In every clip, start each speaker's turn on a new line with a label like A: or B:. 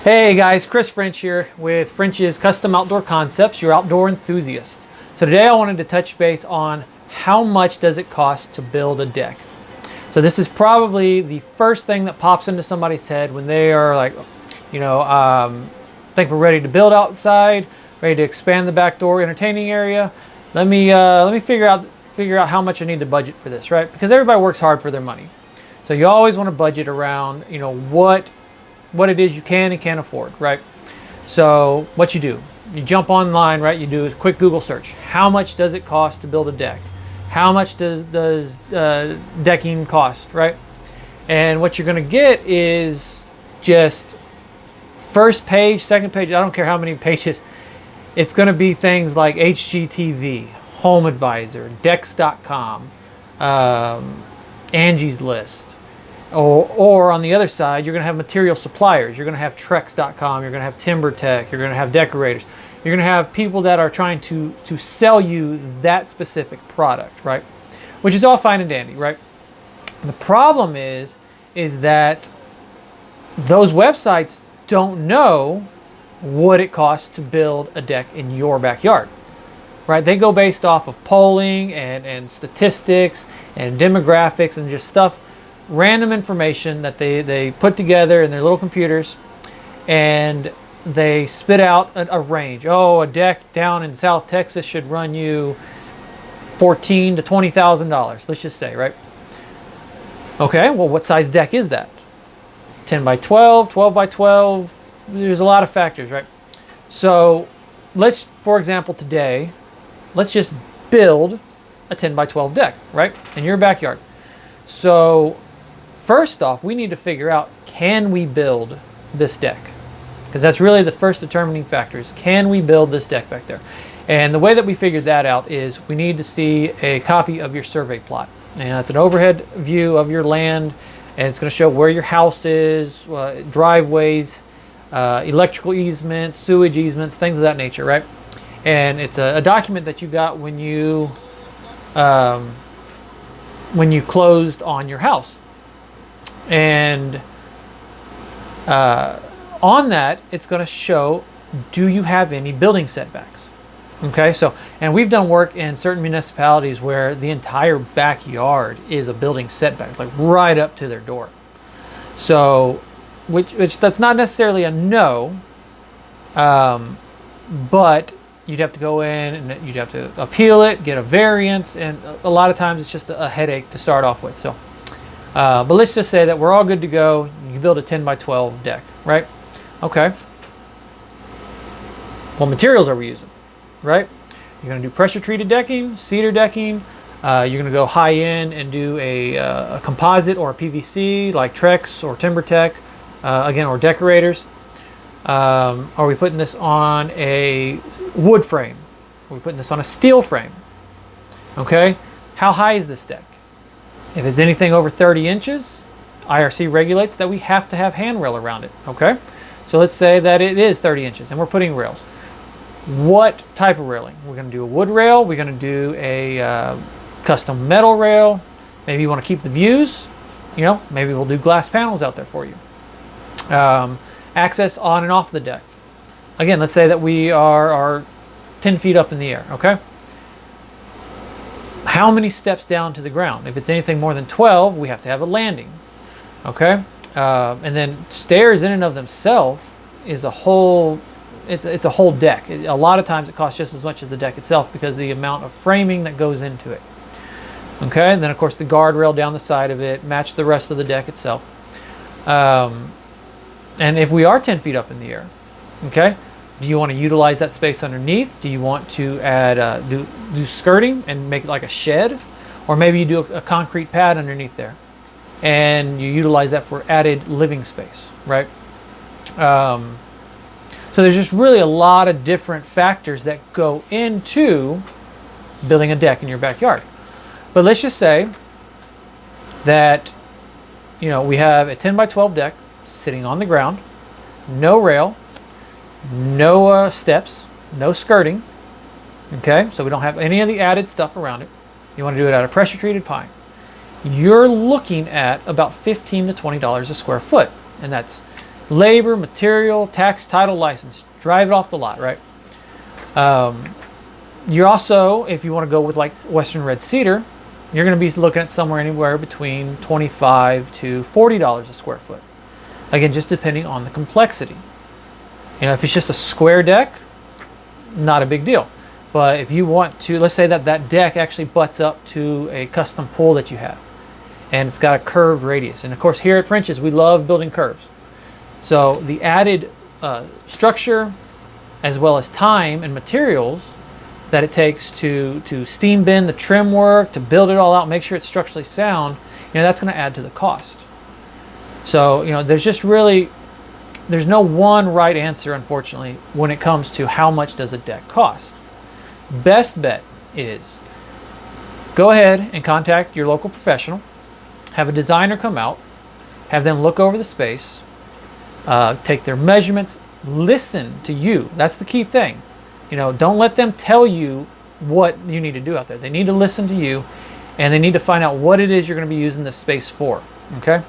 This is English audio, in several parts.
A: Hey guys, Chris French here with French's Custom Outdoor Concepts, your outdoor enthusiast. So today I wanted to touch base on how much does it cost to build a deck. So this is probably the first thing that pops into somebody's head when they are like, think we're ready to build outside, ready to expand the back door entertaining area. Let me figure out how much I need to budget for this, right? Because everybody works hard for their money. So you always want to budget around, what it is you can and can't afford, right? So what you do, you jump online, right? You do a quick Google search. How much does it cost to build a deck? How much does decking cost, right? And what you're going to get is just first page, second page, I don't care how many pages. It's going to be things like HGTV, Home Advisor, Decks.com, Angie's List. Or on the other side, you're going to have material suppliers. You're going to have Trex.com. You're going to have TimberTech. You're going to have decorators. You're going to have people that are trying to sell you that specific product, right? Which is all fine and dandy, right? The problem is that those websites don't know what it costs to build a deck in your backyard, right? They go based off of polling and statistics and demographics and just stuff, random information that they put together in their little computers, and they spit out a range. Oh, a deck down in South Texas should run you $14,000 to $20,000, let's just say, right? Okay, well, what size deck is that? 10 by 12, 12 by 12, there's a lot of factors, right? So let's, for example, today, let's just build a 10 by 12 deck, right? In your backyard. So first off, we need to figure out, can we build this deck? Because that's really the first determining factor, is can we build this deck back there? And the way that we figured that out is we need to see a copy of your survey plot. And it's an overhead view of your land, and it's going to show where your house is, driveways, electrical easements, sewage easements, things of that nature, right? And it's a document that you got when you closed on your house. And on that, it's going to show, do you have any building setbacks? Okay, so, and we've done work in certain municipalities where the entire backyard is a building setback, like right up to their door. So, which that's not necessarily a no, but you'd have to go in and you'd have to appeal it, get a variance, and a lot of times it's just a headache to start off with. So. But let's just say that we're all good to go. You can build a 10 by 12 deck, right? Okay. What materials are we using, right? You're going to do pressure treated decking, cedar decking. You're going to go high end and do a composite or a PVC like Trex or TimberTech, again, or decorators. Are we putting this on a wood frame? Are we putting this on a steel frame? Okay. How high is this deck? If it's anything over 30 inches, IRC regulates that we have to have handrail around it, okay? So let's say that it is 30 inches and we're putting rails. What type of railing? We're gonna do a wood rail, we're gonna do a custom metal rail. Maybe you wanna keep the views, maybe we'll do glass panels out there for you. Access on and off the deck. Again, let's say that we are 10 feet up in the air, okay? How many steps down to the ground? If it's anything more than 12, we have to have a landing, okay? And then stairs in and of themselves is a whole, it's a whole deck. A lot of times it costs just as much as the deck itself because of the amount of framing that goes into it, okay? And then of course the guardrail down the side of it, match the rest of the deck itself. And if we are 10 feet up in the air, okay? Do you want to utilize that space underneath? Do you want to add do skirting and make it like a shed? Or maybe you do a concrete pad underneath there and you utilize that for added living space, right? So there's just really a lot of different factors that go into building a deck in your backyard. But let's just say that we have a 10 by 12 deck sitting on the ground, no rail, no steps, no skirting, okay? So we don't have any of the added stuff around it. You want to do it out of pressure treated pine. You're looking at about $15 to $20 a square foot, and that's Labor, material, tax, title, license. Drive it off the lot, right? You're also, if you want to go with like Western Red Cedar, you're going to be looking at somewhere anywhere between $25 to $40 a square foot. Again, just depending on the complexity. You know, if it's just a square deck, not a big deal. But if you want to, let's say that that deck actually butts up to a custom pool that you have, and it's got a curved radius. And of course, here at French's, we love building curves. So the added structure, as well as time and materials that it takes to steam bend the trim work, to build it all out, make sure it's structurally sound, you know, that's going to add to the cost. So, you know, there's no one right answer, unfortunately, when it comes to how much does a deck cost. Best bet is go ahead and contact your local professional, have a designer come out, have them look over the space, take their measurements, listen to you. That's the key thing. You know, don't let them tell you what you need to do out there. They need to listen to you, and they need to find out what it is you're going to be using this space for. Okay?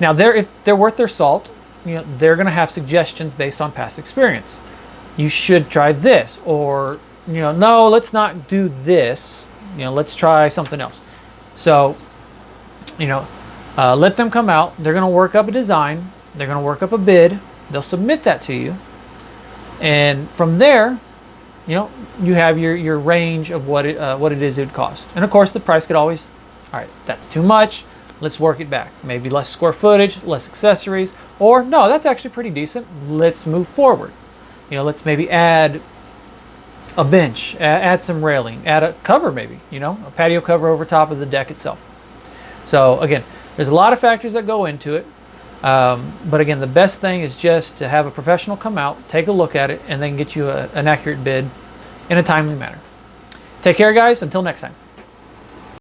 A: Now, if they're worth their salt, you know, they're going to have suggestions based on past experience. You should try this, or, you know, no, let's not do this. You know, let's try something else. So, you know, let them come out. They're going to work up a design. They're going to work up a bid. They'll submit that to you. And from there, you know, you have your range of what it is it would cost. And of course, the price could always, all right, that's too much. Let's work it back. Maybe less square footage, less accessories, or no, that's actually pretty decent. Let's move forward. You know, let's maybe add a bench, add some railing, add a cover maybe, you know, a patio cover over top of the deck itself. So again, there's a lot of factors that go into it. But again, the best thing is just to have a professional come out, take a look at it, and then get you an accurate bid in a timely manner. Take care, guys. Until next time.